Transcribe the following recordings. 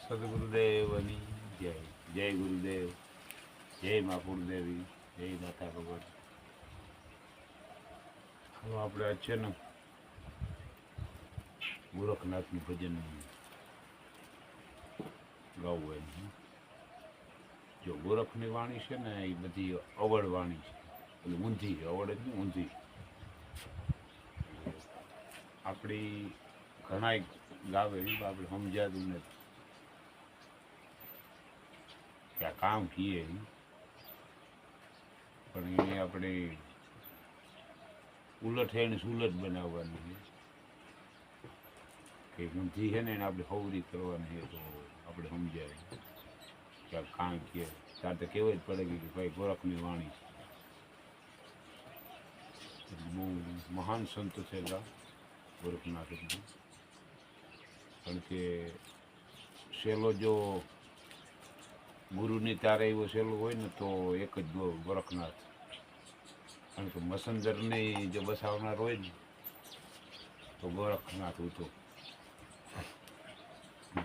સદગુરુદેવની જય. જય ગુરુદેવ, જય મા કુળદેવી, જય માતા ભગવાન. હવે આપણે આ છે ને ગોરખનાથનું ભજન ગાવું હોય. જો ગોરખની વાણી છે ને એ બધી અવળ વાણી છે, એટલે ઊંધી છે, અવળ એટલે ઊંધી. આપણી ઘણા ગાવે એ આપણે સમજાતું નથી કે આ કામ કીએ, પણ એ આપણે ઉલટ એને સુલટ બનાવવાની છે કે ઊંધી છે ને એને આપણે હવરી કરવાની છે, તો આપણે સમજાય કે આ કામ કીએ. ત્યારે તો કહેવું જ પડે કે ભાઈ ગોરખની વાણી છે. બહુ મહાન સંત છે ગોરખનાથ. કારણ કે સહેલો જો ગુરુની તારે એવો સહેલો હોય ને તો એક જ ગોરખનાથ. કારણ કે મસંદરની જો બસાવનાર હોય ને તો ગોરખનાથ હતો.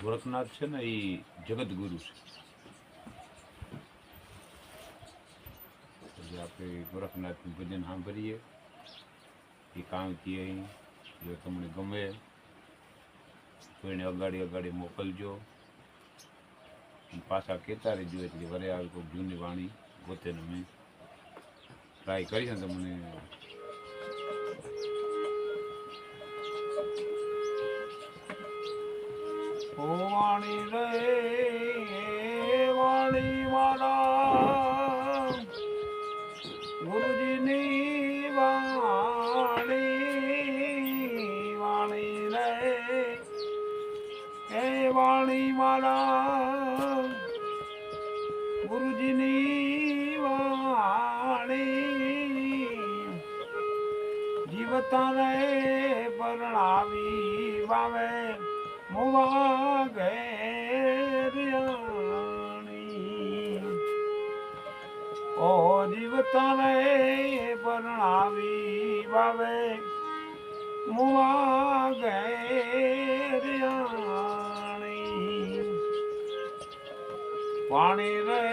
ગોરખનાથ છે ને એ જગતગુરુ છે. એટલે આપણે ગોરખનાથનું ભજન સાંભળીએ. એ કામ કીએ. જો તમને ગમે કોઈને અગાડી મોકલજો, પાછા કહેતા રહેજો. એટલે વરે આવી કોઈ જૂની વાણી ગોતે ને મેં ટ્રાય કરી ને તમને વાણી રે વાણી મારા ગુરુજીની વાણી. વાણી રે એ વાણી મારા ગુરુજીની વાણી. જીવતા રે પરણાવી વાવે મુવા ઘેરિયાણી. ઓ જીવતા રે પરણાવી વાવે મુવા ઘેરિયાણી. વાણી રે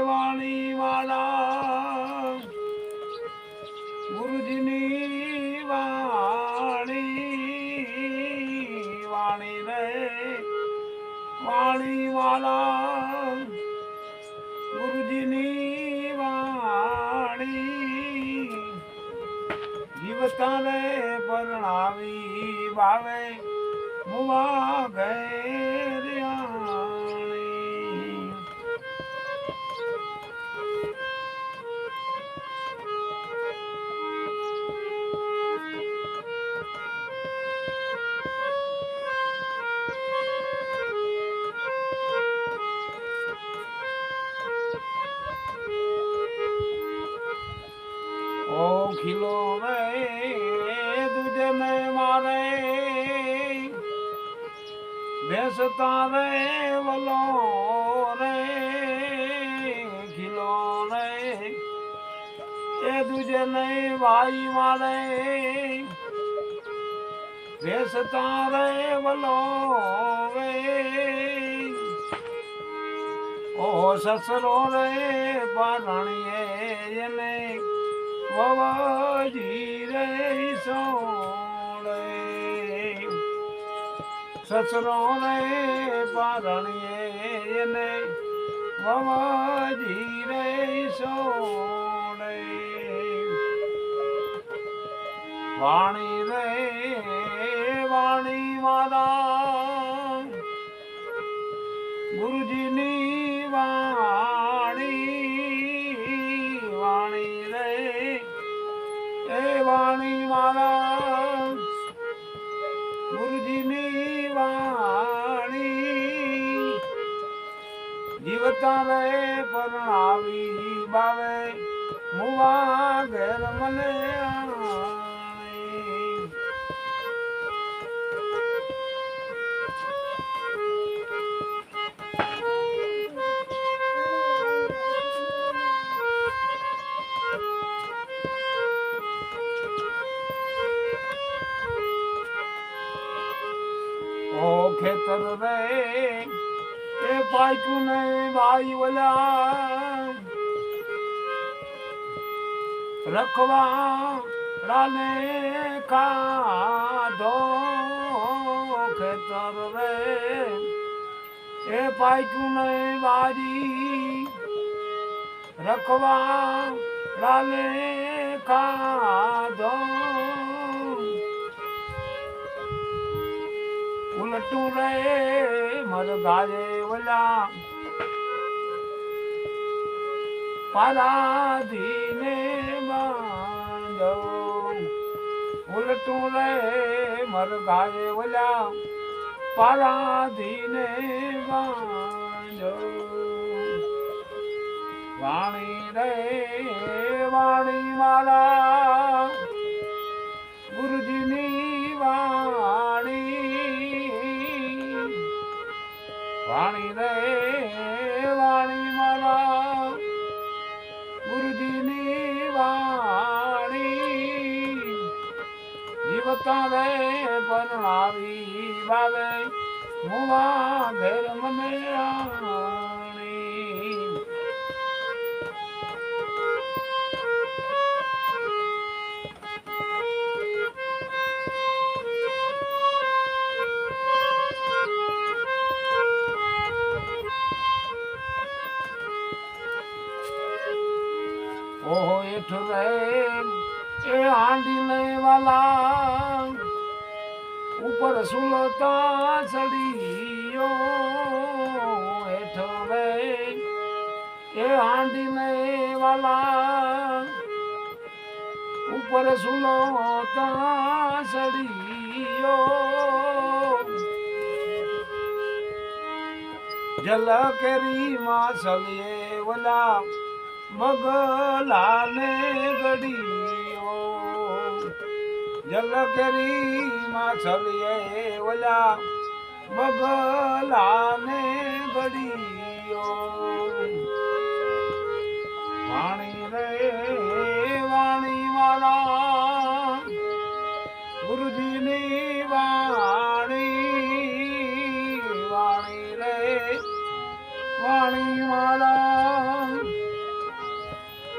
વાણી વાળા ગુરુજીની વાણી. વાણી રે વાણી વાળા ગુરુજીની વાણી. જીવતા રે પરણાવી વાવે મુવા ઘેરિયાણી. ઓ ખીલો રે દુજને મારે બેસતા રે વલો રે. ખીલો રે એ દુજને ભાઈ મારે બેસતા રે વલો રે. ઓ સસરો રે પારણીએ એને વવાજી રે સોળે. સસરો રે પારણીએ એને વવાજી રે સોળે. વાણી રે વાણી મારા ગુરુજીની વાણી. વાણી રે એ વાણી મારા ગુરુજીની વાણી. જીવતા રે પરણાવી બાવે મુવા ઘેર મને આણી. ખેતર રે એ પાક્યું ને ભાઈ ઓલા રખવાડાને ખાધો ખેતર રે એ પાક્યું ને બારી રખવાડાને ખાધો ઉલટું રે મરઘાએ ઓલા પારાધીને બાંધો ઉલટું રે મરઘાએ ઓલા પારાધીને બાંધો વાણી રે વાણી મારા ગુરુજીની વાણી વાણી રે વાણી મારા ગુરુજીની વાણી જીવતા રે પરણાવી બાવે મુવા ઘેર મને આણી ઓહો એઠ રે એ હાંડી ને વાલા ઉપર સુલતા ચડીયો એઠ રે એ હાંડી ને વાલા ઉપર સુલતા ચડીયો જલ કેરી માછલીએ ઓલા બગલાને ગડીયો જલ કેરી માછલીએ ઓલા બગલાને ગડીયો વાણી રે વાણી મારા ગુરુજીની વાણી વાણી રે વાણી મારા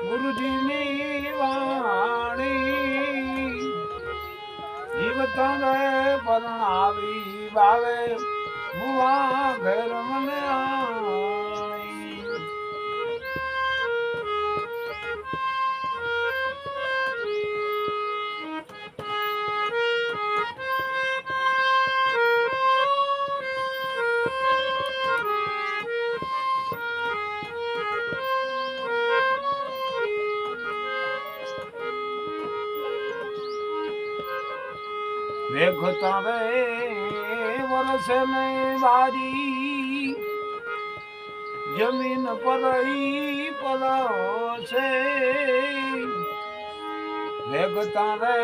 ગુરુજીની વાણી જીવતા રે પરણાવી બાવે મુવા ઘેર મને આણી દેખતા રે વરસે ને બારી જમીન પર પડશે દેખતા રે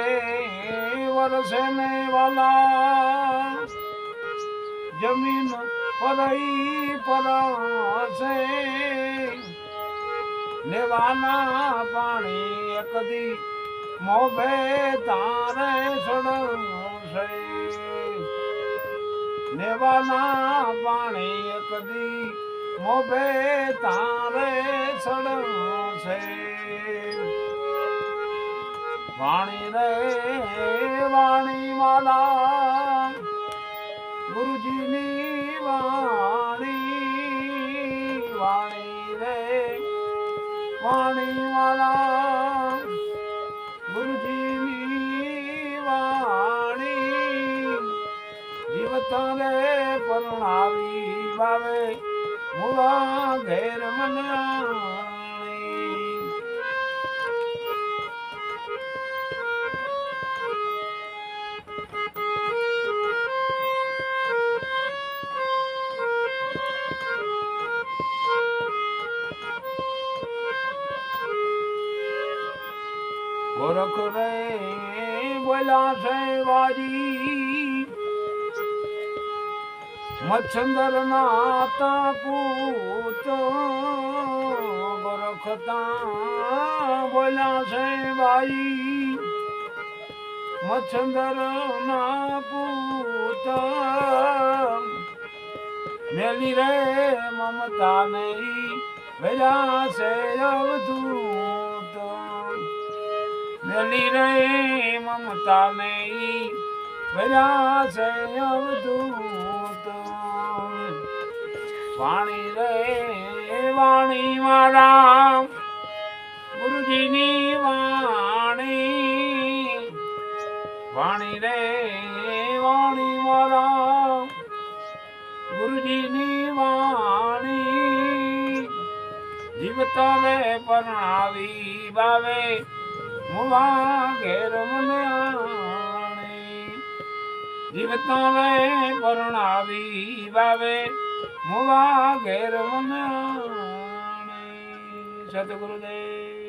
વરસે ને વાલા જમીન પર પડશે નેવાના પાણી એક દી મોભે તારે સડશે નેવાના પાણી એક દી મોભે તારે સડશે વાણી રે વાણી માલા ગુરુજીની વાણી વાણી રે વાણી માલા ગુરુજીની વાણી જીવતા રે પરણાવી બાવે મુવા ઘેર મને આણી ગોરખ રે બોલ્યા છે વાજી મચ્છંદર ના તાપૂત ગોરખતા બોલ્યા છે ભાઈ મચ્છંદર ના પૂત મેલી રે મમતા નહીં વેલા છે અવધૂત મેલી રે મમતા નહીં વેલા છે અવધૂત વાણી રે વાણી મારા ગુરુજીની વાણી વાણી રે વાણી મારા ગુરુજીની વાણી જીવતા રે પરણાવી બાવે મુવા ઘેર મને આણે જીવતા રે પરણાવી બાવે મુવા ઘેર મને આણે સતગુરુદેવ